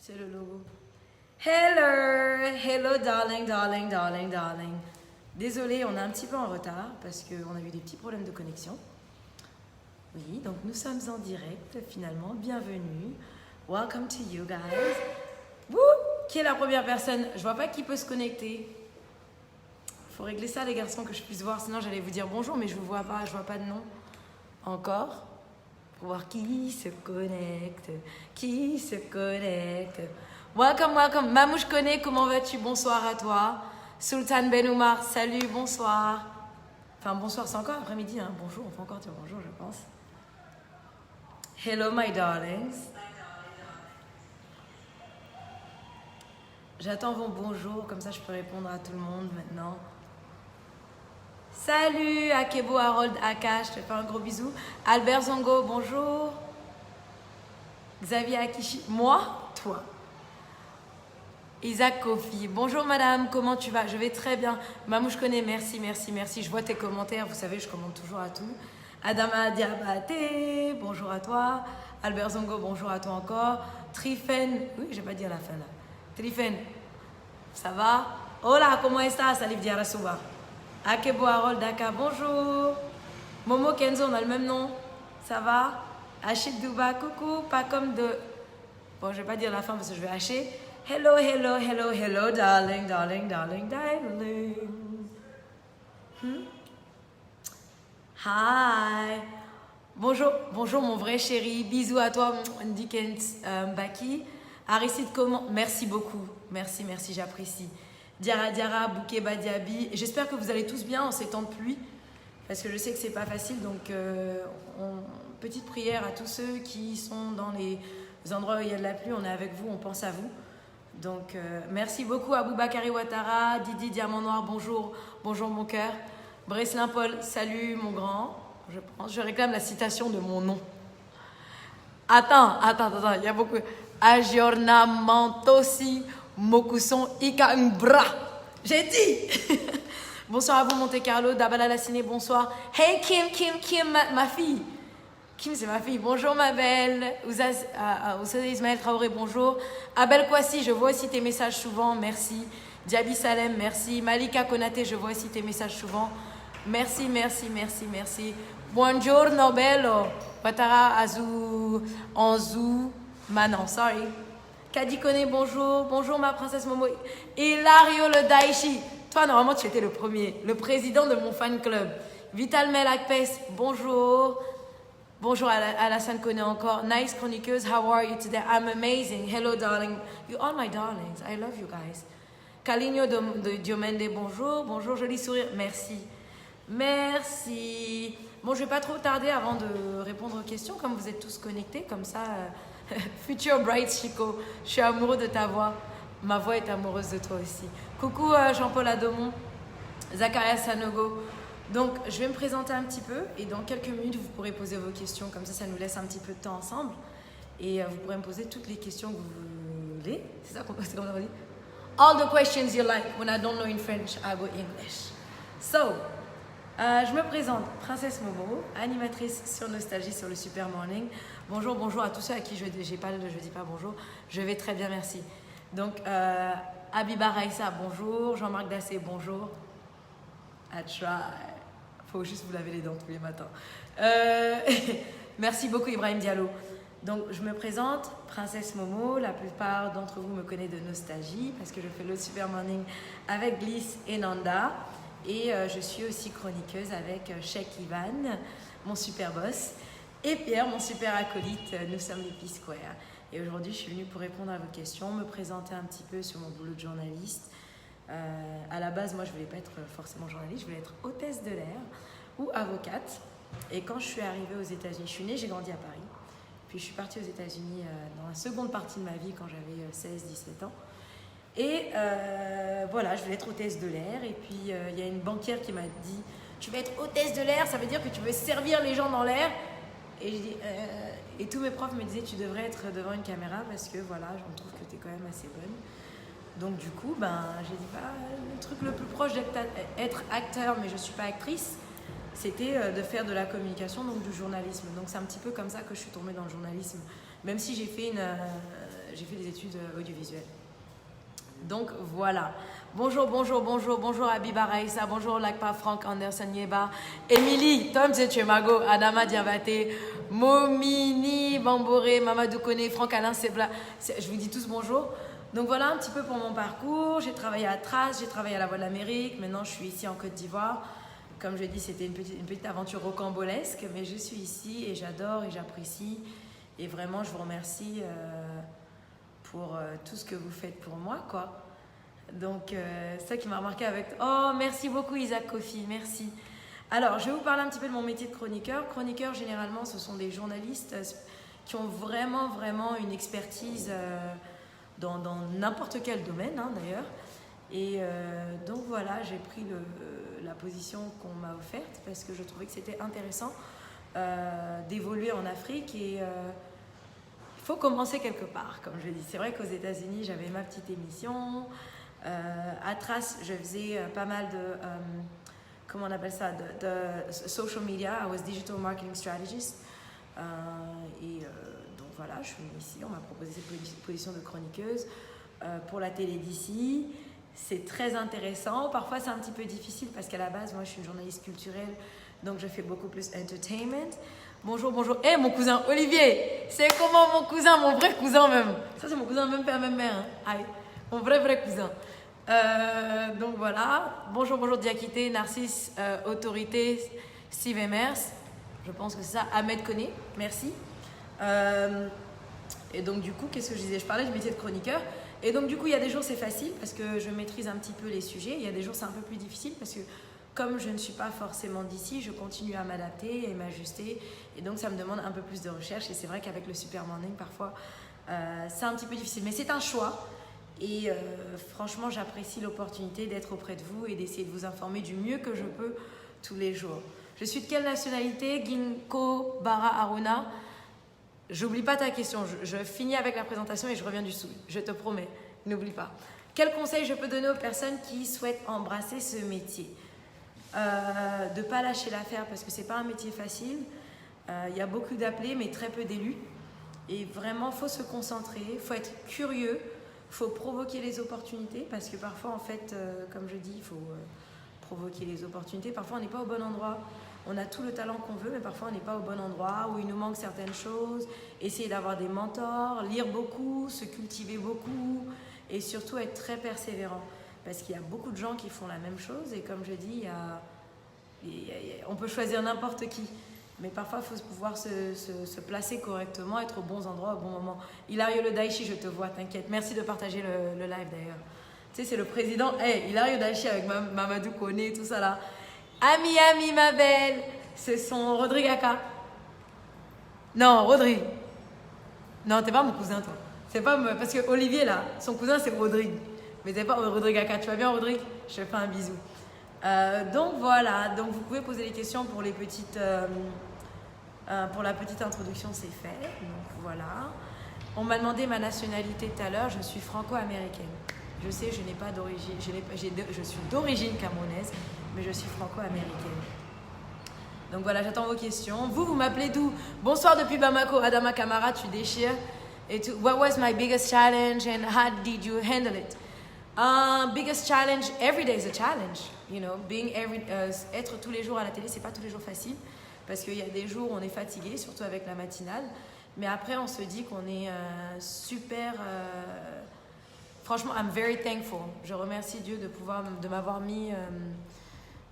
C'est le logo. Hello, hello darling, darling, darling, darling. Désolée, on est un petit peu en retard parce qu'on a eu des petits problèmes de connexion. Oui, donc nous sommes en direct finalement. Bienvenue. Welcome to you guys. Woo! Qui est la première personne? Je vois pas qui peut se connecter. Faut régler ça les garçons que je puisse voir, sinon j'allais vous dire bonjour mais je vous vois pas, je vois pas de nom. Encore. Pour voir qui se connecte. Qui se connecte. Welcome, welcome. Mamou, je connais, comment vas-tu? Bonsoir à toi. Sultan Benoumar, salut, bonsoir. Enfin, bonsoir, c'est encore après-midi, hein. Bonjour, on peut encore dire bonjour, je pense. Hello, my darlings. J'attends vos bonjours, comme ça je peux répondre à tout le monde maintenant. Salut, Akebo Harold Aka, je te fais un gros bisou. Albert Zongo, bonjour. Xavier Akishi, moi, toi. Isaac Kofi, bonjour madame, comment tu vas? Je vais très bien. Mamou, je connais, merci, merci, merci. Je vois tes commentaires, vous savez, je commente toujours à tout. Adama Diabaté, bonjour à toi. Albert Zongo, bonjour à toi encore. Trifen, oui, je vais pas dire la fin là. Trifen, ça va? Hola, comment estás? Salif Diarasuba. Akebo Harold Daka, bonjour. Momo Kenzo, on a le même nom. Ça va? Achid Duba, coucou, pas comme de... Bon, je vais pas dire la fin parce que je vais hacher. Hello, hello, hello, hello, darling, darling, darling, darling. Hi. Bonjour, bonjour mon vrai chéri. Bisous à toi, Dickens Baki. Aristide, comment? Merci beaucoup. Merci, merci, j'apprécie. Diara Diara, Bouquet Badiabi. J'espère que vous allez tous bien en ces temps de pluie. Parce que je sais que c'est pas facile. Donc, petite prière à tous ceux qui sont dans les endroits où il y a de la pluie. On est avec vous, on pense à vous. Donc, merci beaucoup à Boubakari Ouattara, Didi Diamant Noir, bonjour, bonjour mon cœur. Breslin Paul, salut mon grand. Je réclame la citation de mon nom. Attends, il y a beaucoup. Aggiornamentosi Mokuson Ikambra. J'ai dit. Bonsoir à vous Monte Carlo, Dabala Lassiné, bonsoir. Hey Kim, ma fille. Kim, c'est ma fille. Bonjour, ma belle. Ouzaz Ismaël Traoré, bonjour. Abel Kouassi, je vois aussi tes messages souvent. Merci. Diaby Salem, merci. Malika Konaté, je vois aussi tes messages souvent. Merci, merci, merci, merci. Buongiorno, bello. Watara Azou Anzou Manon, sorry. Kadi Kone, bonjour. Bonjour, ma princesse Momo. Hilario le Daichi. Toi, normalement, tu étais le premier. Le président de mon fan club. Vital Melakpes, bonjour. Bonjour Alassane Koné encore. Nice chroniqueuse, how are you today? I'm amazing. Hello darling. You are my darlings. I love you guys. Caligno de Diomende, bonjour. Bonjour, joli sourire. Merci. Merci. Bon, je vais pas trop tarder avant de répondre aux questions, comme vous êtes tous connectés, comme ça. Future Bright Chico, je suis amoureux de ta voix. Ma voix est amoureuse de toi aussi. Coucou Jean-Paul Adomon, Zacharias Sanogo. Donc, je vais me présenter un petit peu et dans quelques minutes, vous pourrez poser vos questions. Comme ça nous laisse un petit peu de temps ensemble. Et vous pourrez me poser toutes les questions que vous voulez. C'est ça qu'on dit? All the questions you like. When I don't know in French, I go English. So, je me présente, Princesse Momo, animatrice sur Nostalgie sur le Super Morning. Bonjour, bonjour à tous ceux à qui je dis pas bonjour. Je vais très bien, merci. Donc, Abiba Raissa, bonjour. Jean-Marc Dassé, bonjour. I try. Faut juste vous laver les dents tous les matins. Merci beaucoup Ibrahim Diallo. Donc je me présente, Princesse Momo. La plupart d'entre vous me connaissent de Nostalgie parce que je fais le Super Morning avec Bliss et Nanda. Et je suis aussi chroniqueuse avec Sheikh Ivan, mon super boss, et Pierre, mon super acolyte. Nous sommes les P-Square. Et aujourd'hui je suis venue pour répondre à vos questions, me présenter un petit peu sur mon boulot de journaliste. À la base, moi, je voulais pas être forcément journaliste, je voulais être hôtesse de l'air ou avocate. Et quand je suis arrivée aux États-Unis, je suis née, j'ai grandi à Paris. Puis je suis partie aux États-Unis dans la seconde partie de ma vie quand j'avais 16-17 ans. Et voilà, je voulais être hôtesse de l'air. Et puis il y a une banquière qui m'a dit tu veux être hôtesse de l'air, ça veut dire que tu veux servir les gens dans l'air. Et j'ai dit et tous mes profs me disaient tu devrais être devant une caméra parce que voilà, je trouve que tu es quand même assez bonne. Donc du coup, j'ai dit le truc le plus proche d'être acteur, mais je ne suis pas actrice, c'était de faire de la communication, donc du journalisme. Donc c'est un petit peu comme ça que je suis tombée dans le journalisme. Même si j'ai fait j'ai fait des études audiovisuelles. Donc voilà. Bonjour Abiba Raïssa, bonjour Lakpa Franck Anderson Yeba, Émilie, Tom Zetchemago, Adama Diabate, Momini Bamboré, Mamadou Kone, Franck Alain Sebla. Je vous dis tous bonjour. Donc voilà un petit peu pour mon parcours. J'ai travaillé à Trace, j'ai travaillé à la Voix de l'Amérique. Maintenant, je suis ici en Côte d'Ivoire. Comme je dis, c'était une petite aventure rocambolesque, mais je suis ici et j'adore et j'apprécie. Et vraiment, je vous remercie pour tout ce que vous faites pour moi, quoi. Donc, ça qui m'a remarqué avec... Oh, merci beaucoup Isaac Kofi, merci. Alors, je vais vous parler un petit peu de mon métier de chroniqueur. Chroniqueur, généralement, ce sont des journalistes qui ont vraiment une expertise dans n'importe quel domaine, hein, d'ailleurs. Et donc, voilà, j'ai pris la position qu'on m'a offerte parce que je trouvais que c'était intéressant d'évoluer en Afrique et... il faut commencer quelque part, comme je dis. C'est vrai qu'aux États-Unis, j'avais ma petite émission. À Trace, je faisais pas mal de, comment on appelle ça, de social media. I was digital marketing strategist. Donc voilà, je suis venue ici. On m'a proposé cette position de chroniqueuse pour la télé d'ici. C'est très intéressant. Parfois, c'est un petit peu difficile parce qu'à la base, moi, je suis une journaliste culturelle. Donc, je fais beaucoup plus entertainment. Bonjour. Eh, mon cousin Olivier, c'est comment mon cousin, mon vrai cousin même. Ça, c'est mon cousin, même père, même mère. Hein. Aïe, mon vrai cousin. Donc voilà. Bonjour Diakité, Narcisse, Autorité, Steve Emers. Je pense que c'est ça. Ahmed Koné, merci. Et donc du coup, qu'est-ce que je disais? Je parlais du métier de chroniqueur. Et donc du coup, il y a des jours c'est facile parce que je maîtrise un petit peu les sujets. Il y a des jours c'est un peu plus difficile parce que comme je ne suis pas forcément d'ici, je continue à m'adapter et m'ajuster. Et donc, ça me demande un peu plus de recherche. Et c'est vrai qu'avec le Super Morning, parfois, c'est un petit peu difficile. Mais c'est un choix. Et franchement, j'apprécie l'opportunité d'être auprès de vous et d'essayer de vous informer du mieux que je peux tous les jours. Je suis de quelle nationalité? Ginko Bara Aruna. J'oublie pas ta question. Je finis avec la présentation et je reviens du sous. Je te promets. N'oublie pas. Quel conseil je peux donner aux personnes qui souhaitent embrasser ce métier? De ne pas lâcher l'affaire parce que ce n'est pas un métier facile. Il y a beaucoup d'appelés mais très peu d'élus. Et vraiment, il faut se concentrer, il faut être curieux, il faut provoquer les opportunités parce que parfois, en fait, comme je dis, il faut provoquer les opportunités. Parfois, on n'est pas au bon endroit. On a tout le talent qu'on veut, mais parfois, on n'est pas au bon endroit où il nous manque certaines choses. Essayer d'avoir des mentors, lire beaucoup, se cultiver beaucoup et surtout être très persévérant. Parce qu'il y a beaucoup de gens qui font la même chose et comme je dis, on peut choisir n'importe qui. Mais parfois, il faut pouvoir se placer correctement, être aux bons endroits, au bon moment. Hilario Le Daichi, je te vois, t'inquiète. Merci de partager le live d'ailleurs. Tu sais, c'est le président. Hey, Hilario Daichi avec Mamadou Koné, tout ça là. Ami, ma belle. C'est son Rodrigue Aka. Non, Rodrigue. Non, t'es pas mon cousin, toi. C'est pas parce que Olivier là, son cousin c'est Rodrigue. Mais t'es pas Rodrigue Aka. Tu vas bien, Rodrigue? Je te fais un bisou. Donc voilà, donc vous pouvez poser des questions pour les petites, pour la petite introduction, c'est fait. Donc voilà. On m'a demandé ma nationalité tout à l'heure. Je suis franco-américaine. Je sais, je n'ai pas d'origine, je suis d'origine camerounaise, mais je suis franco-américaine. Donc voilà, j'attends vos questions. Vous m'appelez d'où? Bonsoir depuis Bamako, Adama Kamara, tu déchires. Et tout. What was my biggest challenge and how did you handle it? Biggest challenge, every day is a challenge. You know, être tous les jours à la télé, c'est pas tous les jours facile parce qu'il y a des jours où on est fatigué, surtout avec la matinale. Mais après, on se dit qu'on est super. Franchement, I'm very thankful. Je remercie Dieu de m'avoir mis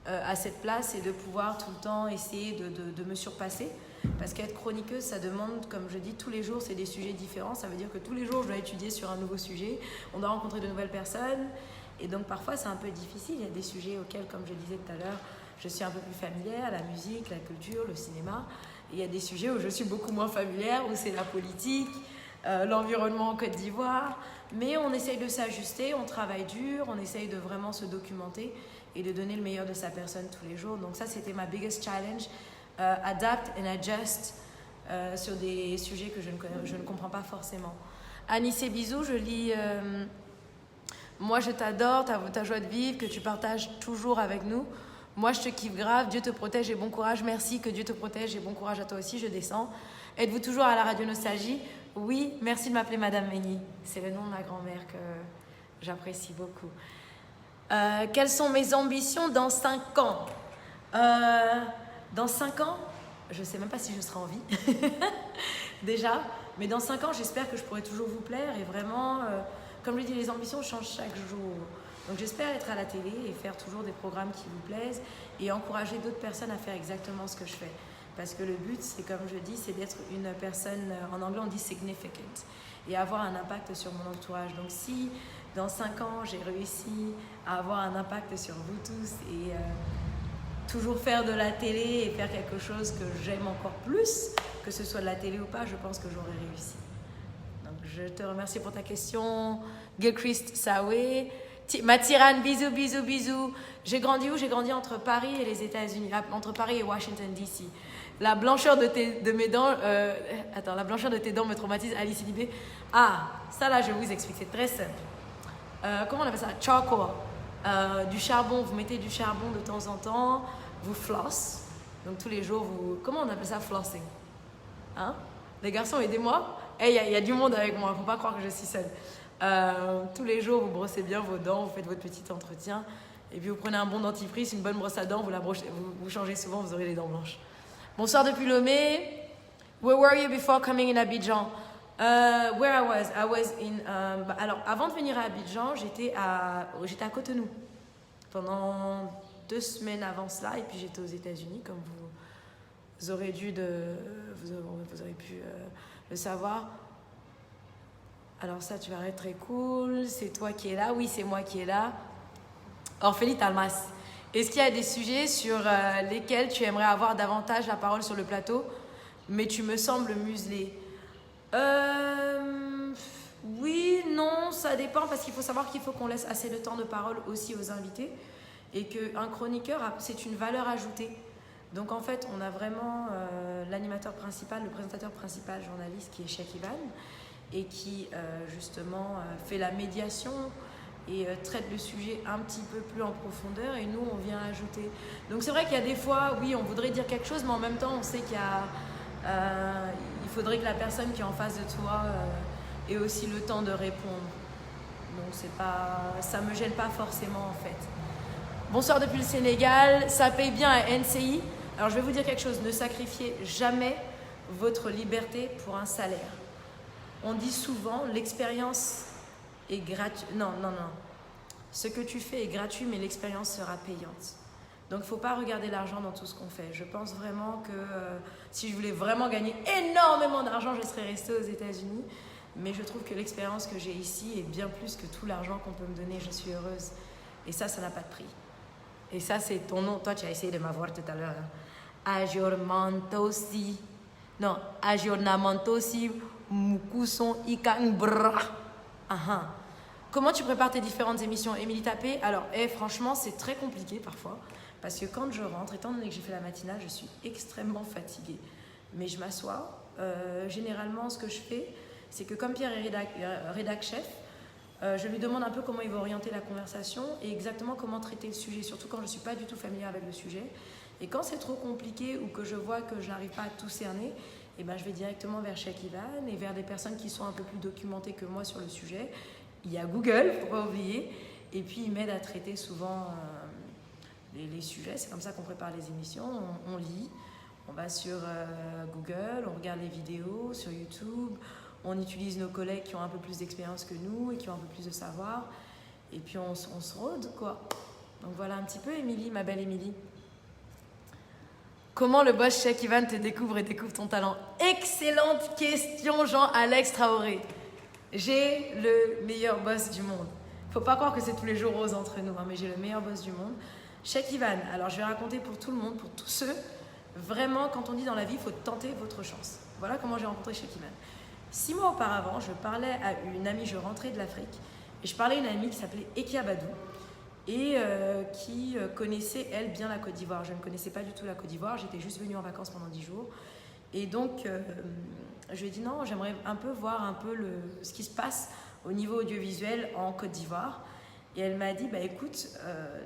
à cette place et de pouvoir tout le temps essayer de me surpasser. Parce qu'être chroniqueuse, ça demande, comme je dis, tous les jours, c'est des sujets différents. Ça veut dire que tous les jours, je dois étudier sur un nouveau sujet. On doit rencontrer de nouvelles personnes. Et donc, parfois, c'est un peu difficile. Il y a des sujets auxquels, comme je disais tout à l'heure, je suis un peu plus familière, la musique, la culture, le cinéma. Et il y a des sujets où je suis beaucoup moins familière, où c'est la politique, l'environnement en Côte d'Ivoire. Mais on essaye de s'ajuster, on travaille dur, on essaye de vraiment se documenter et de donner le meilleur de sa personne tous les jours. Donc ça, c'était ma biggest challenge. Adapt and adjust sur des sujets que je ne comprends pas forcément. Anissé, bisous, je lis moi je t'adore, ta joie de vivre, que tu partages toujours avec nous. Moi je te kiffe grave, Dieu te protège et bon courage. Merci, que Dieu te protège et bon courage à toi aussi, je descends. Êtes-vous toujours à la radio Nostalgie? Oui, merci de m'appeler Madame Méni. C'est le nom de ma grand-mère que j'apprécie beaucoup. Quelles sont mes ambitions dans 5 ans? Dans 5 ans, je ne sais même pas si je serai en vie, déjà. Mais dans 5 ans, j'espère que je pourrai toujours vous plaire. Et vraiment, comme je l'ai dit, les ambitions changent chaque jour. Donc j'espère être à la télé et faire toujours des programmes qui vous plaisent et encourager d'autres personnes à faire exactement ce que je fais. Parce que le but, c'est comme je dis, c'est d'être une personne, en anglais on dit significant, et avoir un impact sur mon entourage. Donc si dans 5 ans, j'ai réussi à avoir un impact sur vous tous et toujours faire de la télé et faire quelque chose que j'aime encore plus, que ce soit de la télé ou pas, je pense que j'aurai réussi. Donc je te remercie pour ta question. Gilchrist Sawe. Ma tyranne, bisous, bisous, bisous. J'ai grandi où? J'ai grandi entre Paris et les États-Unis, entre Paris et Washington, D.C. La blancheur de mes dents, la blancheur de tes dents me traumatise, Alice Libé. Ah, ça là, je vous explique, c'est très simple. Comment on appelle ça? Charcoal. Du charbon, vous mettez du charbon de temps en temps, vous floss. Donc tous les jours, comment on appelle ça, flossing? Hein? Les garçons, aidez-moi. Il y a du monde avec moi, faut pas croire que je suis seule. Tous les jours, vous brossez bien vos dents, vous faites votre petit entretien. Et puis vous prenez un bon dentifrice, une bonne brosse à dents, vous changez souvent, vous aurez les dents blanches. Bonsoir depuis Lomé. Where were you before coming in Abidjan? Where I was in. Alors, avant de venir à Abidjan, j'étais à Cotonou pendant 2 semaines avant cela, et puis j'étais aux États-Unis, comme vous aurez pu le savoir. Alors ça, tu vas être très cool. C'est toi qui es là? Oui, c'est moi qui est là. Orphélie Talmas. Est-ce qu'il y a des sujets sur lesquels tu aimerais avoir davantage la parole sur le plateau, mais tu me sembles muselé? Oui, non, ça dépend, parce qu'il faut savoir qu'il faut qu'on laisse assez de temps de parole aussi aux invités et qu'un chroniqueur, c'est une valeur ajoutée. Donc en fait, on a vraiment l'animateur principal, le présentateur principal, journaliste, qui est Cheikh Ivan, et qui justement fait la médiation et traite le sujet un petit peu plus en profondeur, et nous on vient ajouter. Donc c'est vrai qu'il y a des fois, oui, on voudrait dire quelque chose, mais en même temps on sait qu'il faudrait que la personne qui est en face de toi ait aussi le temps de répondre. Donc ça me gêne pas forcément en fait. Bonsoir depuis le Sénégal, ça paye bien à NCI. Alors je vais vous dire quelque chose, ne sacrifiez jamais votre liberté pour un salaire. On dit souvent, l'expérience est gratuite. Non. Ce que tu fais est gratuit, mais l'expérience sera payante. Donc, il ne faut pas regarder l'argent dans tout ce qu'on fait. Je pense vraiment que si je voulais vraiment gagner énormément d'argent, je serais restée aux États-Unis. Mais je trouve que l'expérience que j'ai ici est bien plus que tout l'argent qu'on peut me donner. Je suis heureuse. Et ça n'a pas de prix. Et ça, c'est ton nom. Toi, tu as essayé de m'avoir tout à l'heure. Ajormantosi. Non, Ajornamantosi. Mukuson Ikan Bra. Comment tu prépares tes différentes émissions, Émilie Tapé? Alors, franchement, c'est très compliqué parfois. Parce que quand je rentre, étant donné que j'ai fait la matinale, je suis extrêmement fatiguée. Mais je m'assois. Généralement, ce que je fais, c'est que comme Pierre est rédac chef, je lui demande un peu comment il va orienter la conversation et exactement comment traiter le sujet, surtout quand je ne suis pas du tout familière avec le sujet. Et quand c'est trop compliqué ou que je vois que je n'arrive pas à tout cerner, je vais directement vers Cheikh Ivan et vers des personnes qui sont un peu plus documentées que moi sur le sujet. Il y a Google, il ne faut pas oublier. Et puis, il m'aide à traiter souvent les sujets. C'est comme ça qu'on prépare les émissions. On lit, on va sur Google, on regarde les vidéos sur YouTube. On utilise nos collègues qui ont un peu plus d'expérience que nous et qui ont un peu plus de savoir. Et puis, on se rôde, quoi. Donc, voilà un petit peu, Émilie, ma belle Émilie. Comment le boss Cheikh Ivan te découvre et découvre ton talent? Excellente question, Jean-Alex Traoré. J'ai le meilleur boss du monde. Faut pas croire que c'est tous les jours rose entre nous, mais j'ai le meilleur boss du monde. Cheikh Ivan, alors je vais raconter pour tout le monde, pour tous ceux, vraiment, quand on dit dans la vie, il faut tenter votre chance. Voilà comment j'ai rencontré Cheikh Ivan. 6 mois auparavant, je parlais à une amie, je rentrais de l'Afrique, et je parlais à une amie qui s'appelait Ekia Badou, et qui connaissait, elle, bien la Côte d'Ivoire. Je ne connaissais pas du tout la Côte d'Ivoire, j'étais juste venue en vacances pendant 10 jours. Et donc, je lui ai dit non, j'aimerais un peu voir ce qui se passe au niveau audiovisuel en Côte d'Ivoire. Et elle m'a dit, écoute,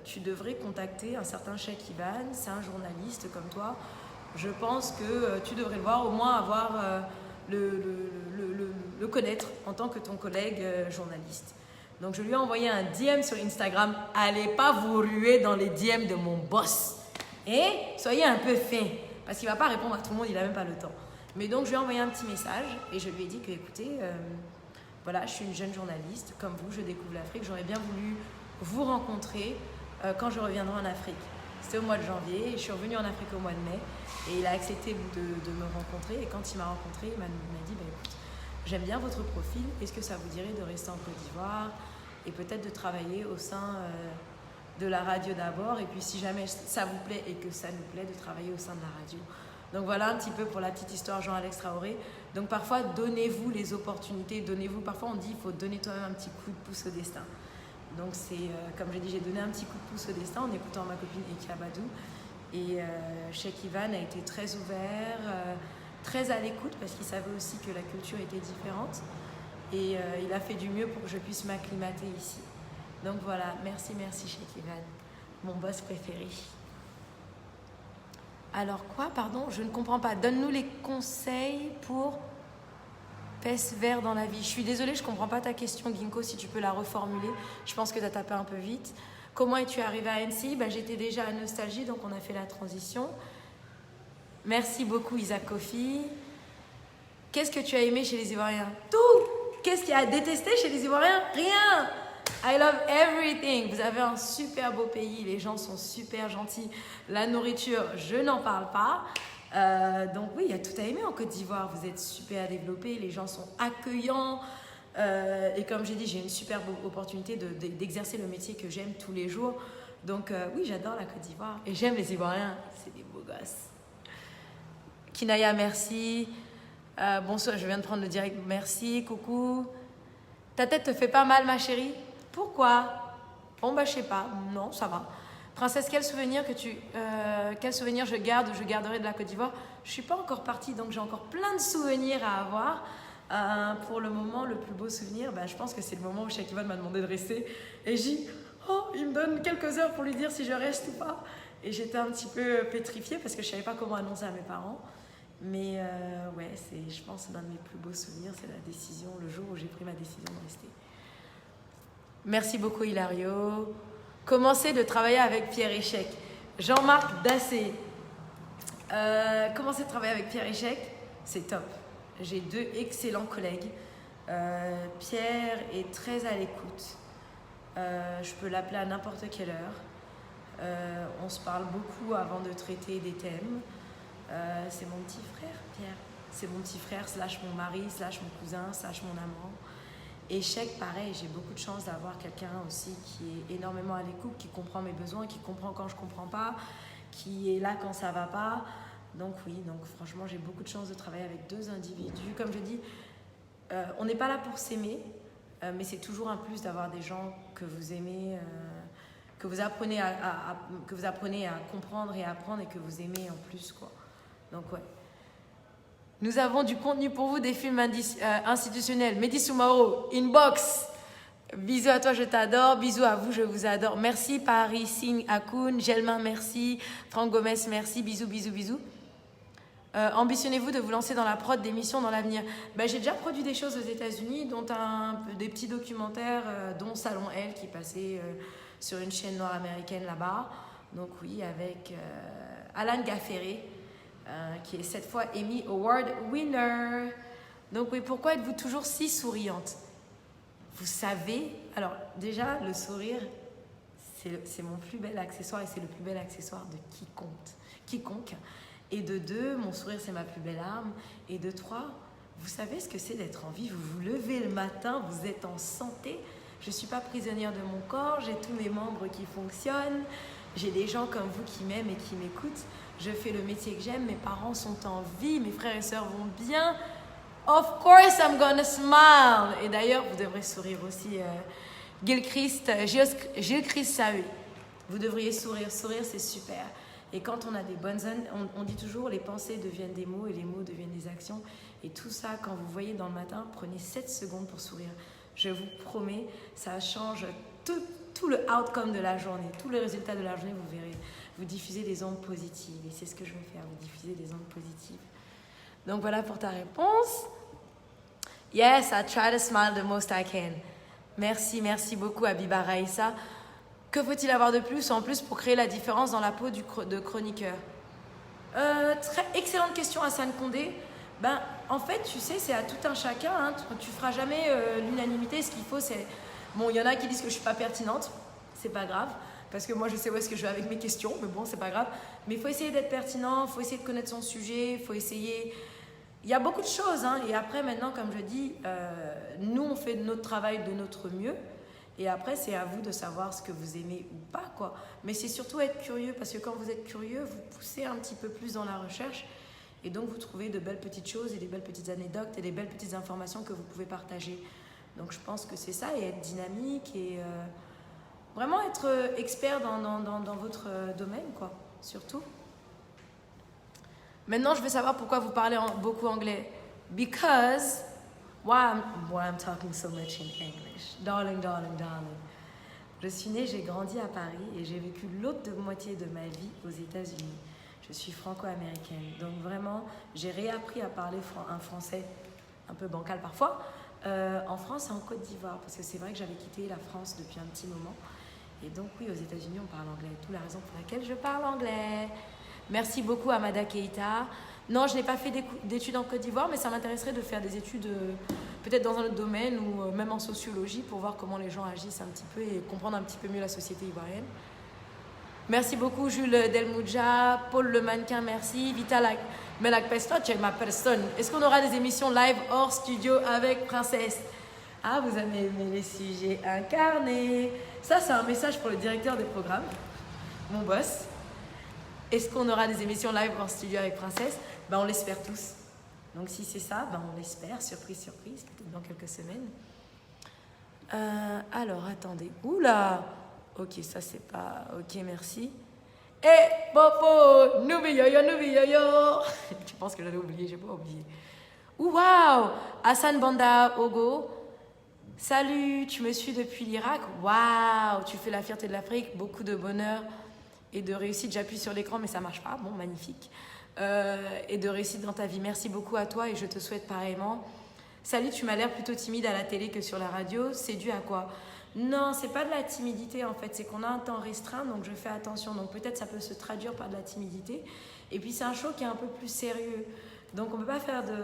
tu devrais contacter un certain Cheikh Ivan, c'est un journaliste comme toi. Je pense que tu devrais le voir, au moins avoir le connaître en tant que ton collègue journaliste. Donc je lui ai envoyé un DM sur Instagram. Allez pas vous ruer dans les DM de mon boss. Et soyez un peu fin. Parce qu'il ne va pas répondre à tout le monde, il n'a même pas le temps. Mais donc je lui ai envoyé un petit message et je lui ai dit que, écoutez, voilà, je suis une jeune journaliste, comme vous, je découvre l'Afrique. J'aurais bien voulu vous rencontrer quand je reviendrai en Afrique. C'était au mois de janvier, je suis revenue en Afrique au mois de mai et il a accepté de me rencontrer. Et quand il m'a rencontré, il m'a dit, écoute, j'aime bien votre profil, est-ce que ça vous dirait de rester en Côte d'Ivoire et peut-être de travailler au sein de la radio d'abord, et puis si jamais ça vous plaît et que ça nous plaît, de travailler au sein de la radio. Donc voilà un petit peu pour la petite histoire Jean-Alex Traoré. Donc parfois, donnez-vous les opportunités, parfois on dit il faut donner toi-même un petit coup de pouce au destin. Donc c'est, comme j'ai dit, j'ai donné un petit coup de pouce au destin en écoutant ma copine Eki Abadou. Et Cheikh Ivan a été très ouvert, très à l'écoute, parce qu'il savait aussi que la culture était différente. Et il a fait du mieux pour que je puisse m'acclimater ici. Donc voilà, merci Cheikh Ivan, mon boss préféré. Alors quoi, pardon, je ne comprends pas. Donne-nous les conseils pour pèse vert dans la vie. Je suis désolée, je ne comprends pas ta question, Ginkgo, si tu peux la reformuler. Je pense que tu as tapé un peu vite. Comment es-tu arrivée à Annecy? J'étais déjà à Nostalgie, donc on a fait la transition. Merci beaucoup, Isaac Kofi. Qu'est-ce que tu as aimé chez les Ivoiriens? Tout! Qu'est-ce qu'il y a à détester chez les Ivoiriens? Rien! I love everything. Vous avez un super beau pays, les gens sont super gentils. La nourriture, je n'en parle pas. Donc oui, il y a tout à aimer en Côte d'Ivoire. Vous êtes super développés, les gens sont accueillants. Et comme j'ai dit, j'ai une super opportunité d'exercer le métier que j'aime tous les jours. Donc oui, j'adore la Côte d'Ivoire. Et j'aime les Ivoiriens, c'est des beaux gosses. Kinaya, merci. Bonsoir, je viens de prendre le direct. Merci, coucou. Ta tête te fait pas mal, ma chérie? Pourquoi? Bon, je sais pas. Non, ça va. Princesse, quel souvenir je garde ou je garderai de la Côte d'Ivoire? Je suis pas encore partie, donc j'ai encore plein de souvenirs à avoir. Pour le moment, le plus beau souvenir, je pense que c'est le moment où Cheikh Ivan m'a demandé de rester. Et j'ai dit, il me donne quelques heures pour lui dire si je reste ou pas. Et j'étais un petit peu pétrifiée parce que je savais pas comment annoncer à mes parents. Mais ouais, je pense que l'un de mes plus beaux souvenirs, c'est la décision, le jour où j'ai pris ma décision de rester. Merci beaucoup, Hilario. Commencer de travailler avec Pierre Échec. Jean-Marc Dassé. Commencer de travailler avec Pierre Échec, c'est top. J'ai 2 excellents collègues. Pierre est très à l'écoute. Je peux l'appeler à n'importe quelle heure. On se parle beaucoup avant de traiter des thèmes. C'est mon petit frère, Pierre. C'est mon petit frère, / mon mari, / mon cousin, / mon amant. Et Cheikh, pareil, j'ai beaucoup de chance d'avoir quelqu'un aussi qui est énormément à l'écoute, qui comprend mes besoins, qui comprend quand je ne comprends pas, qui est là quand ça ne va pas. Donc oui, franchement, j'ai beaucoup de chance de travailler avec 2 individus. Comme je dis, on n'est pas là pour s'aimer, mais c'est toujours un plus d'avoir des gens que vous aimez, que vous apprenez à comprendre et à apprendre et que vous aimez en plus, quoi. Donc ouais. Nous avons du contenu pour vous, des films institutionnels. Mehdi Soumaoro, inbox. Bisous à toi, je t'adore. Bisous à vous, je vous adore. Merci Paris Singh Akoun, Gelmin, merci. Franck Gomez, merci. Bisous, bisous, bisous. Ambitionnez-vous de vous lancer dans la prod d'émissions dans l'avenir? J'ai déjà produit des choses aux États-Unis, dont des petits documentaires, dont Salon L, qui passait sur une chaîne nord-américaine là-bas. Donc oui, avec Alan Gafféré, qui est cette fois Emmy Award winner. Donc oui, pourquoi êtes-vous toujours si souriante? Vous savez, alors déjà, le sourire, c'est mon plus bel accessoire et c'est le plus bel accessoire de quiconque. Et de 2, mon sourire, c'est ma plus belle arme. Et de 3, vous savez ce que c'est d'être en vie? Vous vous levez le matin, vous êtes en santé. Je ne suis pas prisonnière de mon corps, j'ai tous mes membres qui fonctionnent. J'ai des gens comme vous qui m'aiment et qui m'écoutent. Je fais le métier que j'aime, mes parents sont en vie, mes frères et sœurs vont bien. Of course, I'm gonna smile. Et d'ailleurs, vous devrez sourire aussi. Gilles Christ Sahu. Vous devriez sourire. Sourire, c'est super. Et quand on a des bonnes zones, on dit toujours les pensées deviennent des mots et les mots deviennent des actions. Et tout ça, quand vous voyez dans le matin, prenez 7 secondes pour sourire. Je vous promets, ça change tout le outcome de la journée, tout le résultat de la journée, vous verrez. Vous diffusez des ondes positives et c'est ce que je vais faire, vous diffusez des ondes positives. Donc voilà pour ta réponse. Yes, I try to smile the most I can. Merci beaucoup Habiba Raïssa. Que faut-il avoir de plus en plus pour créer la différence dans la peau de chroniqueur? Très excellente question Hassan Condé. Ben, en fait, tu sais, c'est à tout un chacun. Hein. Tu feras jamais l'unanimité. Ce qu'il faut, c'est... Bon, il y en a qui disent que je suis pas pertinente. C'est pas grave. Parce que moi, je sais où est-ce que je vais avec mes questions. Mais bon, c'est pas grave. Mais il faut essayer d'être pertinent. Il faut essayer de connaître son sujet. Il faut essayer... Il y a beaucoup de choses. Hein. Et après, maintenant, comme je dis, nous, on fait notre travail de notre mieux. Et après, c'est à vous de savoir ce que vous aimez ou pas, quoi. Mais c'est surtout être curieux, parce que quand vous êtes curieux, vous poussez un petit peu plus dans la recherche. Et donc, vous trouvez de belles petites choses et des belles petites anecdotes et des belles petites informations que vous pouvez partager. Donc, je pense que c'est ça, et être dynamique et vraiment être expert dans votre domaine, quoi, surtout. Maintenant, je veux savoir pourquoi vous parlez beaucoup anglais. Because... Why I'm talking so much in English? Darling. Je suis née, j'ai grandi à Paris et j'ai vécu l'autre moitié de ma vie aux États-Unis. Je suis franco-américaine. Donc vraiment, j'ai réappris à parler un français un peu bancal parfois en France et en Côte d'Ivoire. Parce que c'est vrai que j'avais quitté la France depuis un petit moment. Et donc oui, aux États-Unis, on parle anglais. D'où la raison pour laquelle je parle anglais. Merci beaucoup Amada Keita. Non, je n'ai pas fait d'études en Côte d'Ivoire, mais ça m'intéresserait de faire des études peut-être dans un autre domaine ou même en sociologie pour voir comment les gens agissent un petit peu et comprendre un petit peu mieux la société ivoirienne. Merci beaucoup Jules Delmouja, Paul le mannequin, merci. Vital Melak Pesto, tu es ma personne. Est-ce qu'on aura des émissions live hors studio avec Princesse? Ah, vous avez aimé les sujets incarnés. Ça, c'est un message pour le directeur des programmes, mon boss. Est-ce qu'on aura des émissions live hors studio avec Princesse? Ben, on l'espère tous. Donc si c'est ça, ben, on l'espère. Surprise, peut-être dans quelques semaines. Alors, attendez. Oula! Ok, ça c'est pas... Ok, merci. Eh, Popo! Noubi yo! Tu penses que j'allais oublier? J'ai pas oublié. Waouh! Hassan Banda Ogo. Salut, tu me suis depuis l'Irak? Waouh! Tu fais la fierté de l'Afrique. Beaucoup de bonheur et de réussite. J'appuie sur l'écran, mais ça marche pas. Bon, magnifique. Et de réussite dans ta vie. Merci beaucoup à toi et je te souhaite pareillement. Salut, tu m'as l'air plutôt timide à la télé que sur la radio. C'est dû à quoi? Non, c'est pas de la timidité en fait. C'est qu'on a un temps restreint, donc je fais attention. Donc peut-être ça peut se traduire par de la timidité. Et puis c'est un show qui est un peu plus sérieux. Donc on peut pas faire de...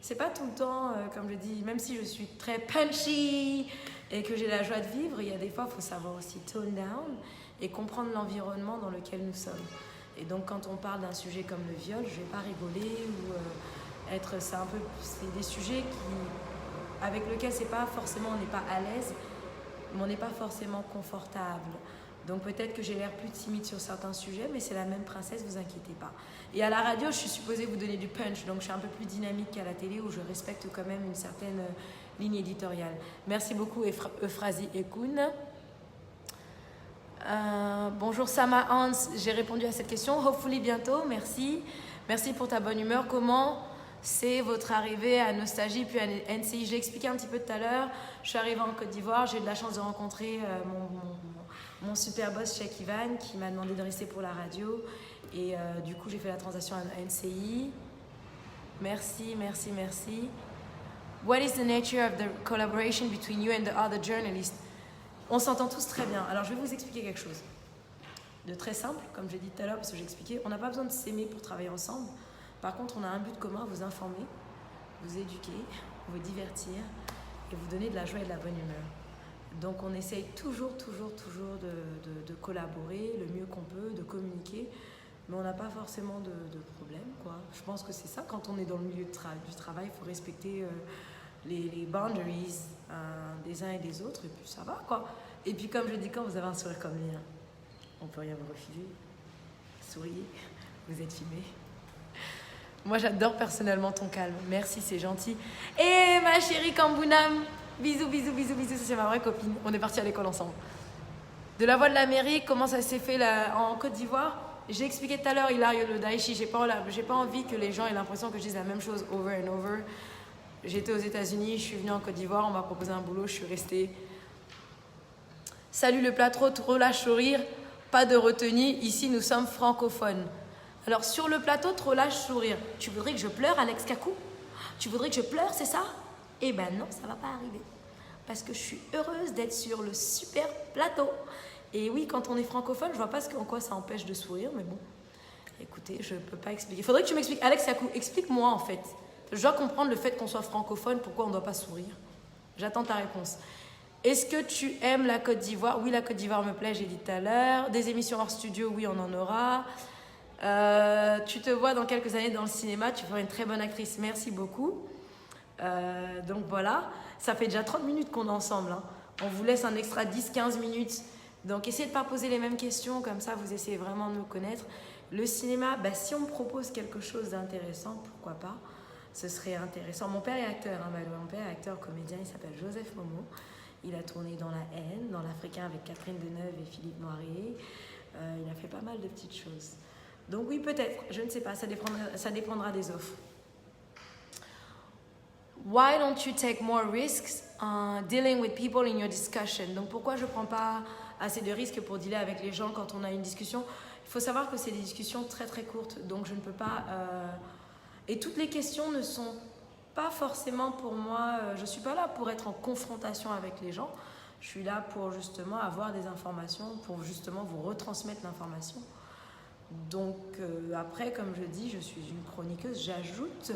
C'est pas tout le temps, comme je dis, même si je suis très punchy et que j'ai la joie de vivre, il y a des fois, il faut savoir aussi tone down et comprendre l'environnement dans lequel nous sommes. Et donc quand on parle d'un sujet comme le viol, je vais pas rigoler ou être... C'est des sujets avec lesquels c'est pas forcément, on n'est pas à l'aise, mais on n'est pas forcément confortable. Donc peut-être que j'ai l'air plus timide sur certains sujets, mais c'est la même princesse, vous inquiétez pas. Et à la radio, je suis supposée vous donner du punch, donc je suis un peu plus dynamique qu'à la télé où je respecte quand même une certaine ligne éditoriale. Merci beaucoup Euphrasie Ekoun. Bonjour Sama Hans, j'ai répondu à cette question. Hopefully bientôt, merci. Merci pour ta bonne humeur. Comment c'est votre arrivée à Nostalgie puis à NCI? J'ai expliqué un petit peu tout à l'heure. Je suis arrivée en Côte d'Ivoire, j'ai eu de la chance de rencontrer mon super boss Cheikh Ivan qui m'a demandé de rester pour la radio et du coup j'ai fait la transition à NCI. Merci. What is the nature of the collaboration between you and the other journalists? On s'entend tous très bien. Alors je vais vous expliquer quelque chose de très simple, comme j'ai dit tout à l'heure parce que j'ai expliqué. On n'a pas besoin de s'aimer pour travailler ensemble. Par contre, on a un but commun, vous informer, vous éduquer, vous divertir et vous donner de la joie et de la bonne humeur. Donc on essaye toujours de collaborer le mieux qu'on peut, de communiquer, mais on n'a pas forcément de problème, quoi. Je pense que c'est ça, quand on est dans le milieu du travail, il faut respecter les boundaries des uns et des autres, et puis ça va, quoi. Et puis comme je dis, quand vous avez un sourire comme le mien, on peut rien vous refiler. Souriez, vous êtes filmé. Moi, j'adore personnellement ton calme. Merci, c'est gentil. Et ma chérie Kambounam, bisous. Ça, c'est ma vraie copine. On est partis à l'école ensemble. De la Voix de l'Amérique, comment ça s'est fait là, en Côte d'Ivoire? J'ai expliqué tout à l'heure, Hilario le Daichi. J'ai pas envie que les gens aient l'impression que je dise la même chose over and over. J'étais aux États-Unis, je suis venue en Côte d'Ivoire, on m'a proposé un boulot, je suis restée. Salut le plateau, trop lâche au rire, pas de retenue. Ici, nous sommes francophones. Alors, sur le plateau, trop lâche sourire. Tu voudrais que je pleure, Alex Kakou? Tu voudrais que je pleure, c'est ça? Eh ben non, ça va pas arriver. Parce que je suis heureuse d'être sur le super plateau. Et oui, quand on est francophone, je vois pas en quoi ça empêche de sourire, mais bon. Écoutez, je peux pas expliquer. Il faudrait que tu m'expliques. Alex Kakou, explique-moi en fait. Je dois comprendre le fait qu'on soit francophone, pourquoi on doit pas sourire. J'attends ta réponse. Est-ce que tu aimes la Côte d'Ivoire? Oui, la Côte d'Ivoire me plaît, j'ai dit tout à l'heure. Des émissions hors studio, oui, on en aura. Tu te vois dans quelques années dans le cinéma, tu feras une très bonne actrice, merci beaucoup. Donc voilà, ça fait déjà 30 minutes qu'on est ensemble. Hein. On vous laisse un extra 10-15 minutes. Donc essayez de ne pas poser les mêmes questions, comme ça vous essayez vraiment de nous connaître. Le cinéma, bah, si on me propose quelque chose d'intéressant, pourquoi pas? Ce serait intéressant. Mon père est acteur, hein, mon père est acteur, comédien, il s'appelle Joseph Momo. Il a tourné dans La Haine, dans l'Africain avec Catherine Deneuve et Philippe Noiret. Il a fait pas mal de petites choses. Donc oui, peut-être, je ne sais pas, ça dépendra des offres. Why don't you take more risks dealing with people in your discussion? Donc pourquoi je ne prends pas assez de risques pour dealer avec les gens quand on a une discussion? Il faut savoir que c'est des discussions très très courtes, donc je ne peux pas... Et toutes les questions ne sont pas forcément pour moi... je ne suis pas là pour être en confrontation avec les gens. Je suis là pour justement avoir des informations, pour justement vous retransmettre l'information. Donc après, comme je dis, je suis une chroniqueuse, j'ajoute,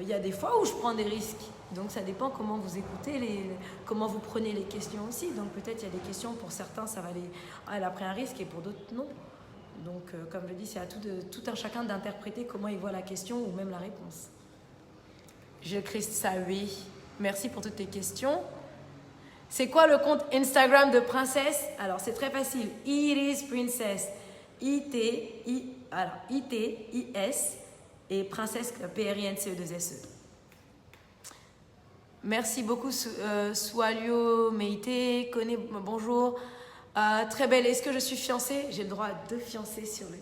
il y a des fois où je prends des risques. Donc ça dépend comment vous écoutez, comment vous prenez les questions aussi. Donc peut-être il y a des questions, pour certains, ça va aller, elle a pris un risque et pour d'autres, non. Donc comme je dis, c'est à tout un chacun d'interpréter comment il voit la question ou même la réponse. Je crée ça, oui. Merci pour toutes tes questions. C'est quoi le compte Instagram de Princesse? Alors c'est très facile, It is Princess. I-T-I-S et Princesse P-R-I-N-C-E-2-S-E. Merci beaucoup, Swalio Meite, Koné, bonjour. Très belle, est-ce que je suis fiancée? J'ai le droit à 2 fiancés sur le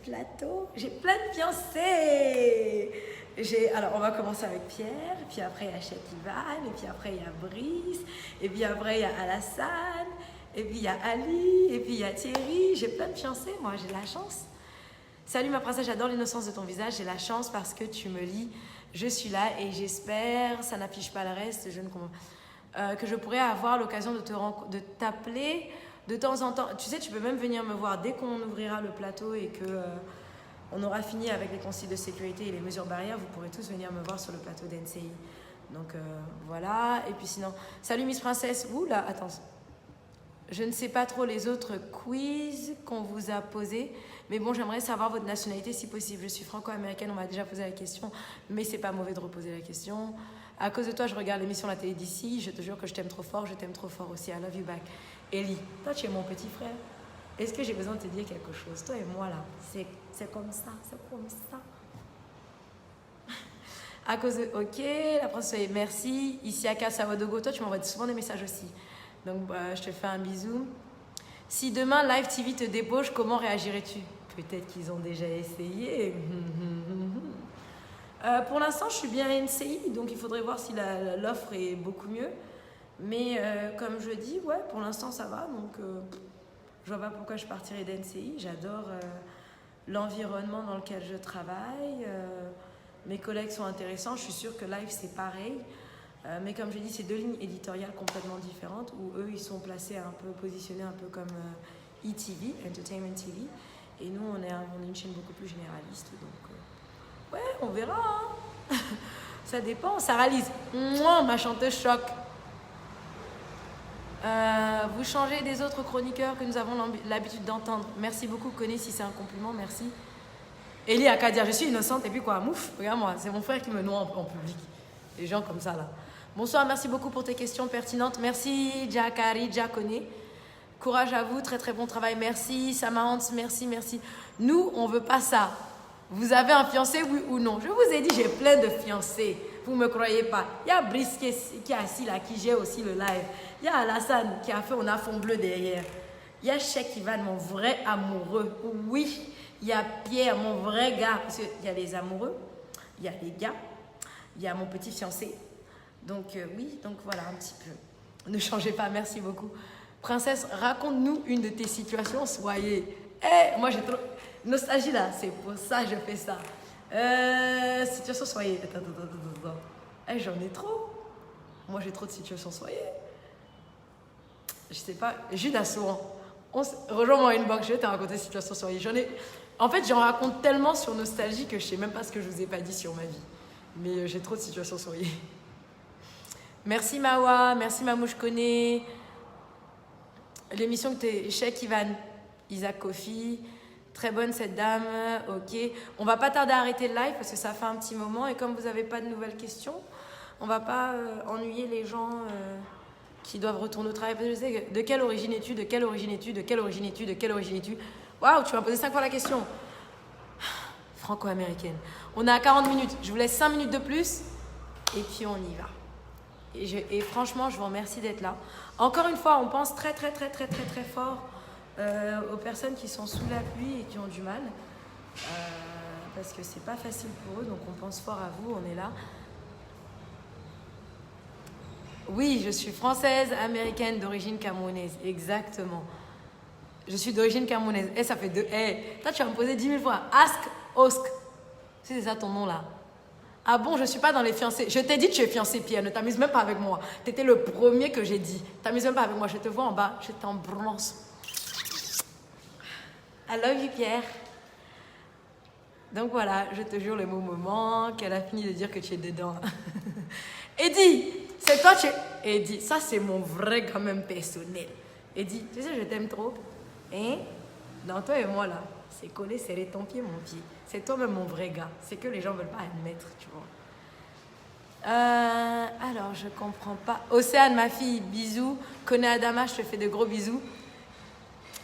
plateau. J'ai plein de fiancés. Alors, on va commencer avec Pierre, puis après il y a Chetivan, et puis après il y a Brice, et puis après il y a Alassane. Et puis il y a Ali, et puis il y a Thierry. J'ai plein de fiancés, moi, j'ai de la chance. Salut ma princesse, j'adore l'innocence de ton visage. J'ai la chance parce que tu me lis. Je suis là et j'espère, ça n'affiche pas le reste, que je pourrais avoir l'occasion de t'appeler de temps en temps. Tu sais, tu peux même venir me voir dès qu'on ouvrira le plateau et que on aura fini avec les consignes de sécurité et les mesures barrières. Vous pourrez tous venir me voir sur le plateau d'NCI. Donc voilà. Et puis sinon, salut Miss Princesse. Ouh là, attends. Je ne sais pas trop les autres quiz qu'on vous a posés, mais bon, j'aimerais savoir votre nationalité si possible. Je suis franco-américaine, on m'a déjà posé la question, mais c'est pas mauvais de reposer la question. À cause de toi, je regarde l'émission La Télé d'ici, je te jure que je t'aime trop fort aussi. I love you back. Ellie, toi tu es mon petit frère. Est-ce que j'ai besoin de te dire quelque chose? Toi et moi là, c'est comme ça, c'est comme ça. À cause de... Ok, la princesse, merci. Ici à Kassawadogo, toi tu m'envoies souvent des messages aussi. Donc, je te fais un bisou. Si demain, Live TV te débauche, comment réagirais-tu? Peut-être qu'ils ont déjà essayé. Pour l'instant, je suis bien à NCI, donc il faudrait voir si l'offre est beaucoup mieux. Mais comme je dis, ouais, pour l'instant, ça va. Donc, je vois pas pourquoi je partirais d'NCI. J'adore l'environnement dans lequel je travaille. Mes collègues sont intéressants. Je suis sûre que Live, c'est pareil. Mais comme je dis, c'est 2 lignes éditoriales complètement différentes où eux, ils sont placés positionnés un peu comme ETV, Entertainment TV. Et nous, on est une chaîne beaucoup plus généraliste. Donc, ouais, on verra. Hein. Ça dépend. Sarah Lise, moi, ma chanteuse choc. Vous changez des autres chroniqueurs que nous avons l'habitude d'entendre. Merci beaucoup, Connie, si c'est un compliment, merci. Elie a qu'à dire, je suis innocente, et puis quoi, mouf, regarde-moi, c'est mon frère qui me noie en public. Les gens comme ça, là. Bonsoir, merci beaucoup pour tes questions pertinentes. Merci, Jakari, Jakone. Courage à vous, très très bon travail, merci. Samahans, merci. Nous, on veut pas ça. Vous avez un fiancé, oui ou non? Je vous ai dit, j'ai plein de fiancés. Vous me croyez pas? Il y a Brice qui est assis là, qui gère aussi le live. Il y a Alassane qui a fait un fond bleu derrière. Il y a Cheikh Ivan, mon vrai amoureux. Oui, il y a Pierre, mon vrai gars. Parce qu'il y a les amoureux, il y a les gars, il y a mon petit fiancé. Donc oui, donc voilà un petit peu. Ne changez pas, merci beaucoup. Princesse, raconte-nous une de tes situations, soyez. Moi j'ai trop... Nostalgie là, c'est pour ça que je fais ça. Situation soyez. Attends. J'en ai trop. Moi, j'ai trop de situations soyez. Je sais pas. Judas Souran. Rejoins-moi une banque, je vais te raconter situation soyez. En fait, j'en raconte tellement sur Nostalgie que je sais même pas ce que je vous ai pas dit sur ma vie. Mais j'ai trop de situations soyez. Merci Mawa, merci Mamou, je connais. L'émission que t'es Cheikh Ivan, Isaac Kofi. Très bonne cette dame, ok. On va pas tarder à arrêter le live parce que ça fait un petit moment et comme vous n'avez pas de nouvelles questions, on va pas ennuyer les gens qui doivent retourner au travail. Je sais, de quelle origine es-tu? De quelle origine es-tu? De quelle origine es-tu? De quelle origine es-tu? Waouh, tu m'as posé 5 fois la question. Franco-américaine. On est à 40 minutes. Je vous laisse 5 minutes de plus et puis on y va. Et franchement, je vous remercie d'être là. Encore une fois, on pense très fort aux personnes qui sont sous la pluie et qui ont du mal. Parce que c'est pas facile pour eux, donc on pense fort à vous, on est là. Oui, je suis française, américaine, d'origine camerounaise, exactement. Je suis d'origine camerounaise. Ça fait deux. Toi, tu vas me poser 10 000 fois. Ask, Osk. C'est ça ton nom là. Ah bon, je suis pas dans les fiancés. Je t'ai dit que tu es fiancé, Pierre. Ne t'amuse même pas avec moi. Tu étais le premier que j'ai dit. T'amuses même pas avec moi. Je te vois en bas. Je t'embrasse. I love you, Pierre. Donc voilà, je te jure, le mot me manque. Elle a fini de dire que tu es dedans. Eddie, c'est toi, tu es. Eddie, ça c'est mon vrai quand même personnel. Eddie, tu sais, je t'aime trop. Hein? Dans toi et moi là, c'est collé, serré ton pied, mon pied. C'est toi-même mon vrai gars. C'est que les gens veulent pas admettre, tu vois. Alors, je comprends pas. Océane, ma fille, bisous. Connais Adama, je te fais de gros bisous.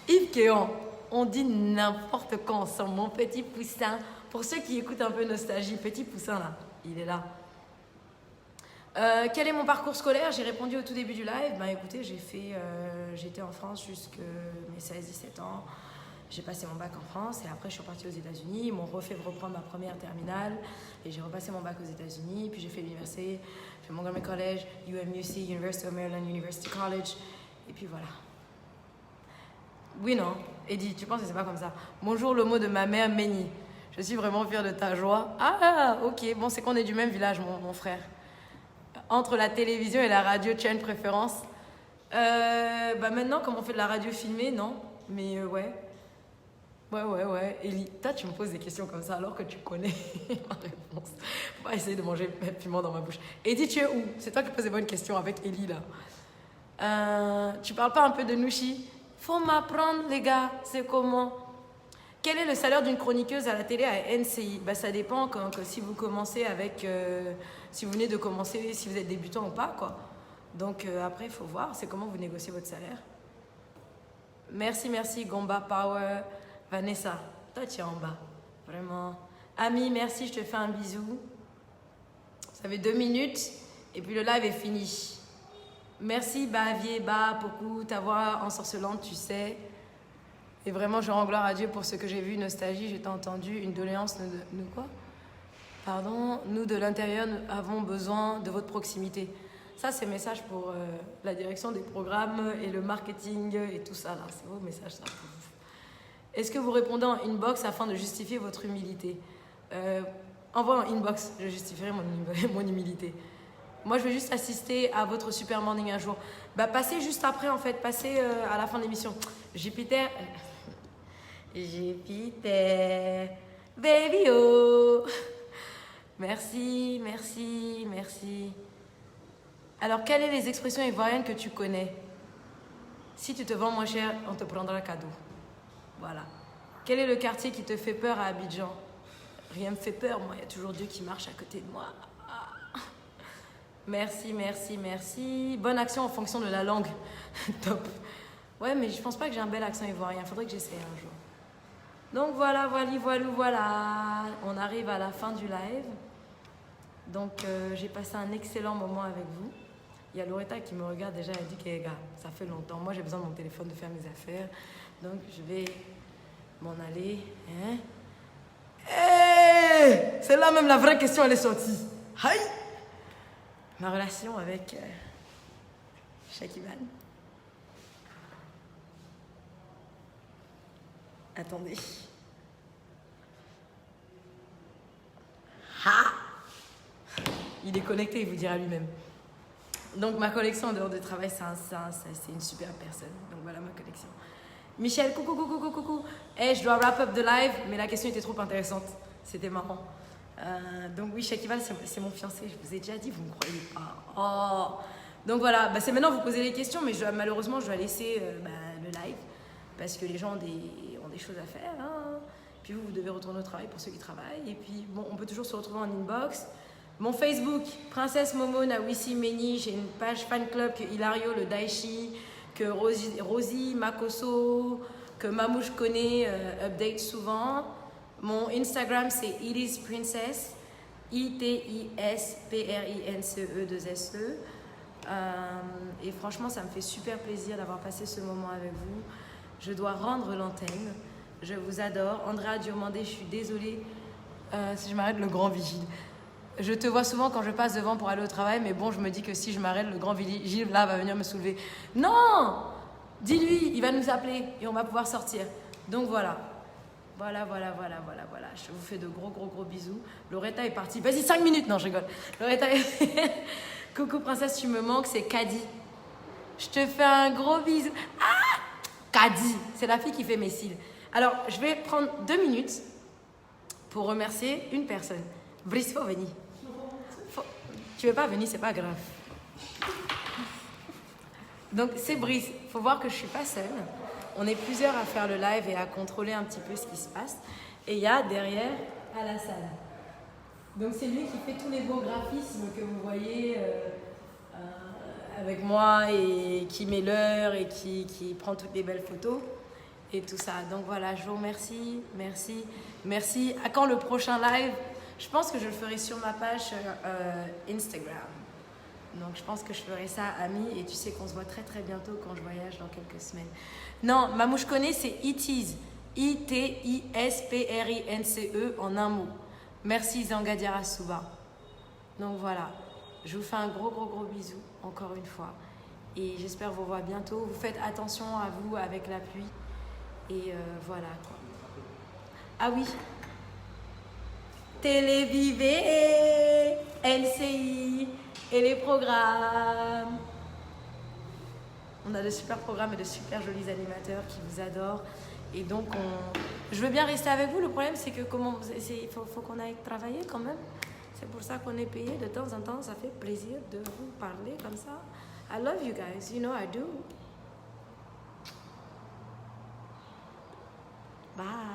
Yves Kéon, on dit n'importe quoi ensemble. Mon petit poussin. Pour ceux qui écoutent un peu Nostalgie, petit poussin là, il est là. Quel est mon parcours scolaire? J'ai répondu au tout début du live. Ben écoutez, j'étais en France jusqu'à mes 16-17 ans. J'ai passé mon bac en France et après je suis partie aux États-Unis. Ils m'ont refait reprendre ma première terminale et j'ai repassé mon bac aux États-Unis. Puis j'ai fait l'université, j'ai fait Montgomery College, UMUC, University of Maryland, University College. Et puis voilà. Oui, non. Eddie, tu penses que c'est pas comme ça? Bonjour, le mot de ma mère, Méni. Je suis vraiment fière de ta joie. Ah, ok. Bon, c'est qu'on est du même village, mon frère. Entre la télévision et la radio, tu as une préférence? Bah maintenant, comme on fait de la radio filmée, non. Mais ouais. Ouais. Ellie, toi, tu me poses des questions comme ça alors que tu connais ma réponse. Faut pas essayer de manger le piment dans ma bouche. Eddie, tu es où? C'est toi qui poses des bonnes questions avec Ellie, là. Tu parles pas un peu de Nushi? Faut m'apprendre, les gars. C'est comment? Quel est le salaire d'une chroniqueuse à la télé à NCI? Bah, ça dépend que si vous commencez avec... si vous venez de commencer, si vous êtes débutant ou pas, quoi. Donc, après, il faut voir. C'est comment vous négociez votre salaire. Merci, Gomba Power. Vanessa, toi, tu es en bas. Vraiment. Ami, merci, je te fais un bisou. Ça fait 2 minutes et puis le live est fini. Merci, Bavier, beaucoup, ta voix ensorcelante, tu sais. Et vraiment, je rends gloire à Dieu pour ce que j'ai vu, Nostalgie, j'ai entendu une doléance. Nous quoi? Pardon, nous de l'intérieur, nous avons besoin de votre proximité. Ça, c'est message pour la direction des programmes et le marketing et tout ça, là. C'est vos messages, ça. Est-ce que vous répondez en inbox afin de justifier votre humilité? Envoie en inbox, je justifierai mon humilité. Moi, je vais juste assister à votre super morning un jour. Bah, passez juste après, en fait. Passez à la fin de l'émission. Jupiter. Baby, oh. Merci. Alors, quelles sont les expressions ivoiriennes que tu connais? Si tu te vends moins cher, on te prendra cadeau. Voilà. Quel est le quartier qui te fait peur à Abidjan? Rien me fait peur, moi. Il y a toujours Dieu qui marche à côté de moi. Merci. Bonne action en fonction de la langue. Top. Ouais, mais je pense pas que j'ai un bel accent ivoirien. Faudrait que j'essaie un jour. Donc voilà. On arrive à la fin du live. Donc j'ai passé un excellent moment avec vous. Il y a Loretta qui me regarde déjà. Elle dit que gars, ça fait longtemps. Moi, j'ai besoin de mon téléphone de faire mes affaires. Donc je vais m'en aller. Hein? Hey! C'est là même la vraie question, elle est sortie. Aïe! Ma relation avec Cheikh Ivan. Attendez. Il est connecté, il vous dira lui-même. Donc ma collection en dehors de travail, c'est une super personne. Donc voilà ma collection. Michel, coucou. Je dois wrap up the live, mais la question était trop intéressante. C'était marrant. Donc oui, Shakival, c'est mon fiancé. Je vous ai déjà dit, vous ne me croyez pas. Oh. Donc voilà, c'est maintenant vous posez les questions, mais malheureusement, je dois laisser le live parce que les gens ont des choses à faire. Hein. Puis vous devez retourner au travail pour ceux qui travaillent. Et puis, bon, on peut toujours se retrouver en inbox. Mon Facebook, Princesse Momo Nawisi Meni, j'ai une page fan club que Hilario, le Daichi, que Rosie Makoso, que Mamouche connaît, update souvent. Mon Instagram, c'est Itis Princess, ITISPRINCE2SE. Et franchement, ça me fait super plaisir d'avoir passé ce moment avec vous. Je dois rendre l'antenne. Je vous adore. Andrea Diomandé, je suis désolée si je m'arrête le grand vigile. Je te vois souvent quand je passe devant pour aller au travail, mais bon, je me dis que si je m'arrête, le grand vigile là va venir me soulever. Non! Dis-lui, il va nous appeler et on va pouvoir sortir. Donc voilà. Voilà. Je vous fais de gros bisous. Loretta est partie. Vas-y, 5 minutes. Non, je rigole. Loretta est... Coucou princesse, tu me manques, c'est Kadi. Je te fais un gros bisou. Ah! Kadi, c'est la fille qui fait mes cils. Alors, je vais prendre 2 minutes pour remercier une personne. Brice, faut venir. Tu veux pas venir, c'est pas grave. Donc, c'est Brice. Il faut voir que je suis pas seule. On est plusieurs à faire le live et à contrôler un petit peu ce qui se passe. Et il y a derrière Alassane. Donc, c'est lui qui fait tous les beaux graphismes que vous voyez avec moi et qui met l'heure et qui prend toutes les belles photos et tout ça. Donc, voilà, je vous remercie. Merci. À quand le prochain live? Je pense que je le ferai sur ma page Instagram. Donc, je pense que je ferai ça, Ami. Et tu sais qu'on se voit très bientôt quand je voyage dans quelques semaines. Non, Mamouche connaît, c'est ITIS. ITISPRINCE en un mot. Merci Zanga Diarasuba. Donc voilà, je vous fais un gros bisou encore une fois. Et j'espère vous voir bientôt. Vous faites attention à vous avec la pluie. Et voilà quoi. Ah oui. Télévivé, LCI et les programmes. On a de super programmes et de super jolis animateurs qui vous adorent. Et donc, je veux bien rester avec vous. Le problème, c'est que faut qu'on aille travailler quand même. C'est pour ça qu'on est payé de temps en temps. Ça fait plaisir de vous parler comme ça. I love you guys. You know I do. Bye.